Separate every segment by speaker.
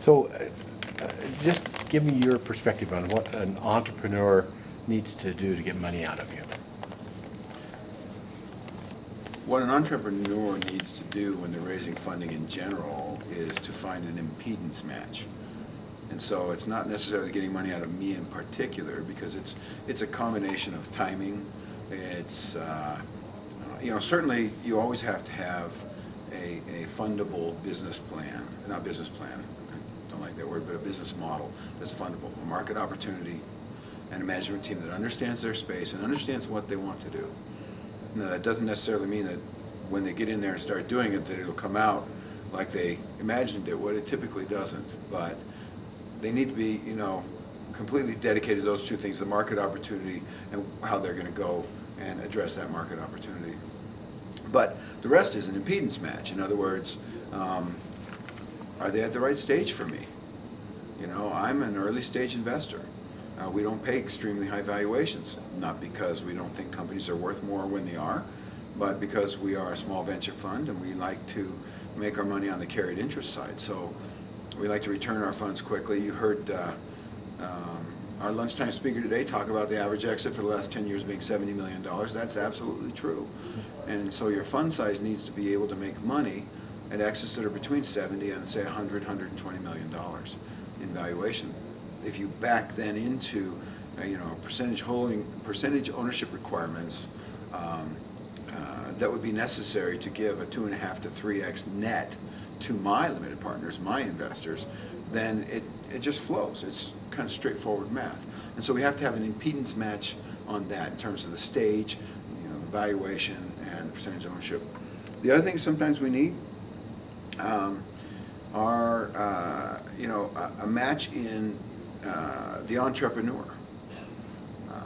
Speaker 1: So just give me your perspective on what an entrepreneur needs to do to get money out of you.
Speaker 2: What an entrepreneur needs to do when they're raising funding in general is to find an impedance match. And so it's not necessarily getting money out of me in particular, because it's a combination of timing. It's certainly you always have to have a fundable business plan, not business plan, I don't like that word, but a business model that's fundable, a market opportunity, and a management team that understands their space and understands what they want to do. Now, that doesn't necessarily mean that when they get in there and start doing it that it'll come out like they imagined it would. It typically doesn't, but they need to be, completely dedicated to those two things, the market opportunity and how they're going to go and address that market opportunity. But the rest is an impedance match. In other words, are they at the right stage for me? I'm an early stage investor. We don't pay extremely high valuations, not because we don't think companies are worth more when they are, but because we are a small venture fund and we like to make our money on the carried interest side. So we like to return our funds quickly. You heard our lunchtime speaker today talk about the average exit for the last 10 years being $70 million. That's absolutely true. And so your fund size needs to be able to make money at exits that are between 70 and say $100, $120 million in valuation. If you back then into percentage ownership requirements that would be necessary to give a 2.5 to 3x net to my limited partners, my investors, then it just flows. It's kind of straightforward math. And so we have to have an impedance match on that in terms of the stage, the valuation, and the percentage ownership. The other thing sometimes we need are a match in the entrepreneur.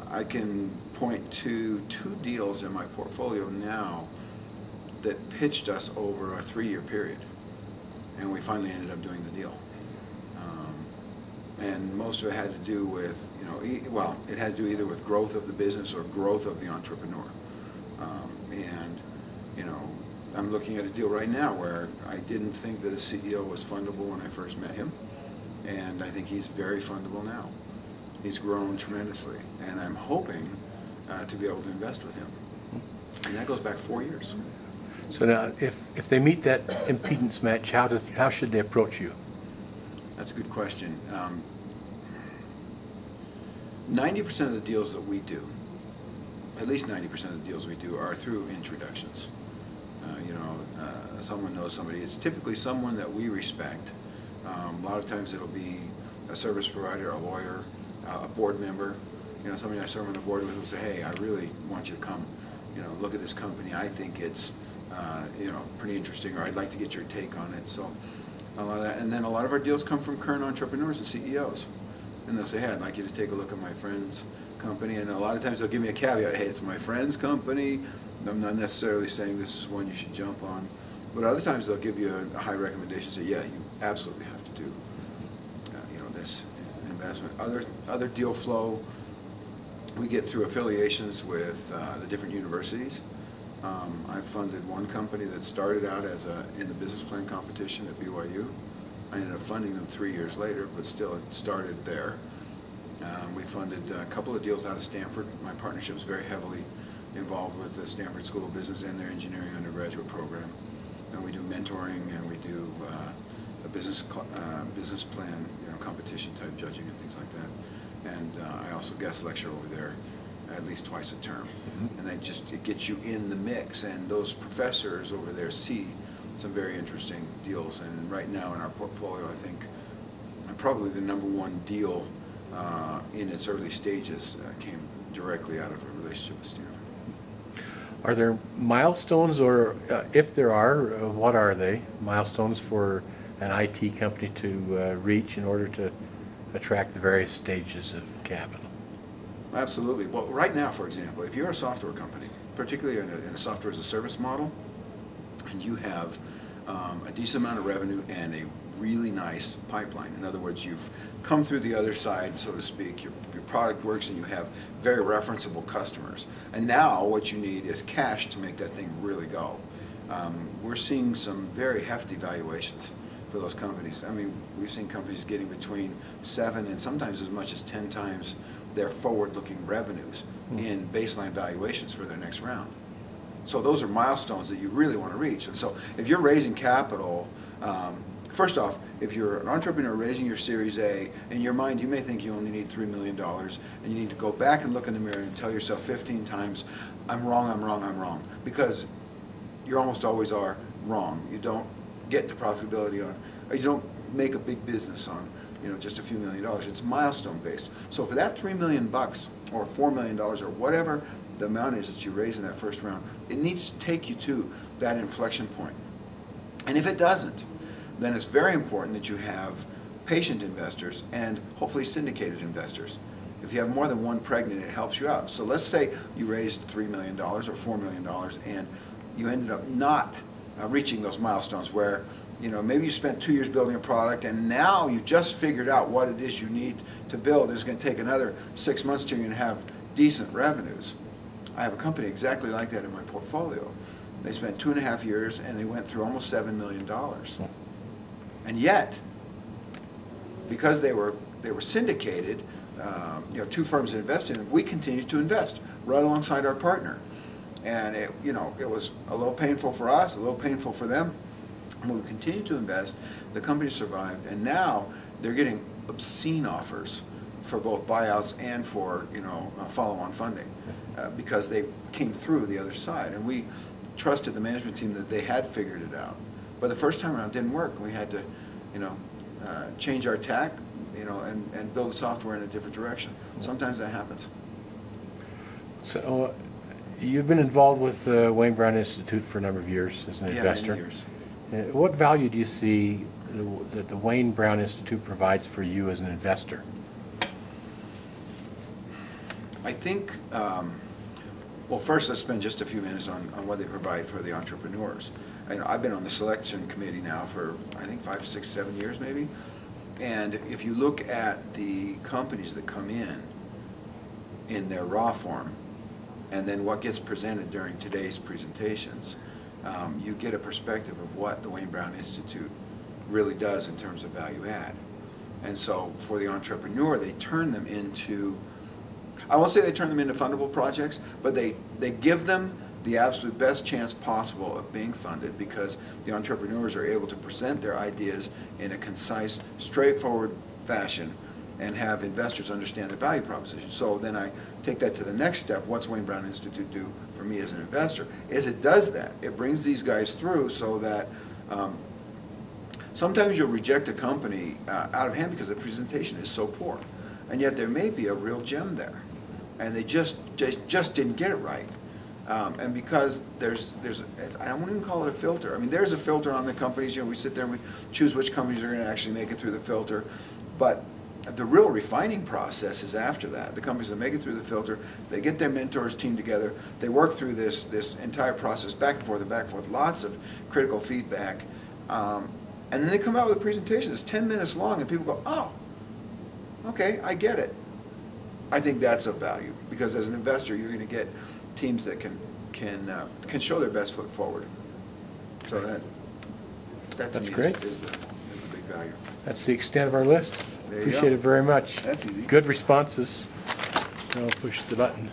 Speaker 2: I can point to 2 deals in my portfolio now that pitched us over a 3-year period, and we finally ended up doing the deal. And most of it had to do with, it had to do either with growth of the business or growth of the entrepreneur. I'm looking at a deal right now where I didn't think that a CEO was fundable when I first met him, and I think he's very fundable now. He's grown tremendously, and I'm hoping to be able to invest with him. And that goes back 4 years.
Speaker 1: So now, if they meet that impedance match, how should they approach you?
Speaker 2: That's a good question. 90% of the deals that we do, at least 90% of the deals we do, are through introductions. Someone knows somebody. It's typically someone that we respect. A lot of times it'll be a service provider, a lawyer, a board member. Somebody I serve on the board with will say, hey, I really want you to come, look at this company. I think it's, pretty interesting, or I'd like to get your take on it. So a lot of that. And then a lot of our deals come from current entrepreneurs and CEOs. And they'll say, hey, I'd like you to take a look at my friend's company. And a lot of times they'll give me a caveat, hey, it's my friend's company. I'm not necessarily saying this is one you should jump on. But other times they'll give you a high recommendation, say, yeah, you absolutely have to do this investment. Other deal flow we get through affiliations with the different universities. I've funded one company that started out in the business plan competition at BYU. I ended up funding them 3 years later, but still it started there. We funded a couple of deals out of Stanford. My partnership is very heavily involved with the Stanford School of Business and their engineering undergraduate program. And we do mentoring, and we do a business plan, competition type judging and things like that. And I also guest lecture over there at least twice a term. And it gets you in the mix, and those professors over there see some very interesting deals. And right now in our portfolio, I think probably the #1 deal in its early stages came directly out of a relationship with Stanford.
Speaker 1: Are there milestones, or if there are, what are they? Milestones for an IT company to reach in order to attract the various stages of capital?
Speaker 2: Absolutely. Well, right now, for example, if you're a software company, particularly in a software as a service model, and you have a decent amount of revenue and a really nice pipeline. In other words, you've come through the other side, so to speak. Your product works and you have very referenceable customers. And now what you need is cash to make that thing really go. We're seeing some very hefty valuations for those companies. I mean, we've seen companies getting between 7 and sometimes as much as 10 times their forward-looking revenues in baseline valuations for their next round. So those are milestones that you really want to reach. And so if you're raising capital, first off, if you're an entrepreneur raising your Series A, in your mind you may think you only need $3 million, and you need to go back and look in the mirror and tell yourself 15 times, I'm wrong, I'm wrong, I'm wrong. Because you almost always are wrong. You don't get the profitability on, or you don't make a big business on, you know, just a few $1 million. It's milestone based. So for that $3 million or $4 million or whatever the amount is that you raise in that first round, it needs to take you to that inflection point. And if it doesn't, then it's very important that you have patient investors and hopefully syndicated investors. If you have more than one pregnant, it helps you out. So let's say you raised $3 million or $4 million and you ended up not reaching those milestones where, you know, maybe you spent 2 years building a product and now you just figured out what it is you need to build. It's going to take another 6 months till you're going to have decent revenues. I have a company exactly like that in my portfolio. They spent 2.5 years and they went through almost $7 million. And yet, because they were syndicated, you know, 2 firms that invested in them, we continued to invest right alongside our partner. And it, you know, it was a little painful for us, a little painful for them. And we continued to invest. The company survived, and now they're getting obscene offers for both buyouts and for, you know, follow-on funding because they came through the other side. And we trusted the management team that they had figured it out. But the first time around it didn't work. We had to, you know, change our tack, you know, and build the software in a different direction. Sometimes that happens.
Speaker 1: So you've been involved with the Wayne Brown Institute for a number of years as an investor.
Speaker 2: Many years.
Speaker 1: What value do you see that the Wayne Brown Institute provides for you as an investor?
Speaker 2: I think, well, first let's spend just a few minutes on what they provide for the entrepreneurs. And I've been on the selection committee now for, I think, 5, 6, 7 years maybe. And if you look at the companies that come in their raw form, and then what gets presented during today's presentations, you get a perspective of what the Wayne Brown Institute really does in terms of value add. And so for the entrepreneur, they turn them into, I won't say they turn them into fundable projects, but they give them the absolute best chance possible of being funded because the entrepreneurs are able to present their ideas in a concise, straightforward fashion and have investors understand the value proposition. So then I take that to the next step. What's Wayne Brown Institute do for me as an investor? Is it does that. It brings these guys through so that sometimes you'll reject a company out of hand because the presentation is so poor. And yet there may be a real gem there. And they just didn't get it right. And because there's I won't even call it a filter. I mean, there's a filter on the companies. You know, we sit there and we choose which companies are going to actually make it through the filter. But the real refining process is after that. The companies that make it through the filter, they get their mentors team together. They work through this entire process back and forth, lots of critical feedback. And then they come out with a presentation that's 10 minutes long, and people go, oh, okay, I get it. I think that's of value because as an investor, you're going to get teams that can show their best foot forward. So that to me is the big value.
Speaker 1: That's the extent of our list.
Speaker 2: There you
Speaker 1: Appreciate
Speaker 2: go.
Speaker 1: it very much.
Speaker 2: That's easy.
Speaker 1: Good responses. I'll push the button.